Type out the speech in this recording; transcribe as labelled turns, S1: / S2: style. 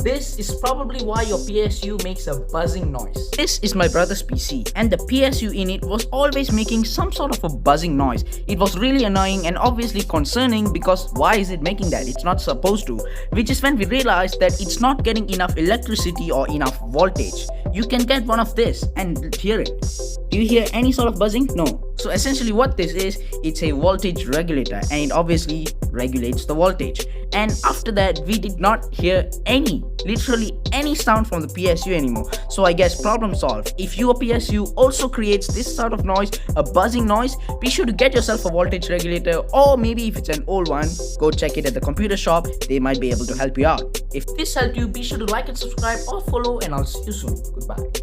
S1: This is probably why your PSU makes a buzzing noise. This is my brother's PC and the PSU in it was always making some sort of a buzzing noise. It was really annoying and obviously concerning because why is it making that? It's not supposed to. Which is when we realized that it's not getting enough electricity or enough voltage. You can get one of this and hear it. Do you hear any sort of buzzing? No. So essentially what this is, it's a voltage regulator and it obviously regulates the voltage. And after that we did not hear literally any sound from the PSU anymore. So I guess problem solved. If your PSU also creates this sort of noise, a buzzing noise, be sure to get yourself a voltage regulator, or maybe if it's an old one, go check it at the computer shop. They might be able to help you out. If this helped you, be sure to like and subscribe or follow, and I'll see you soon. Goodbye.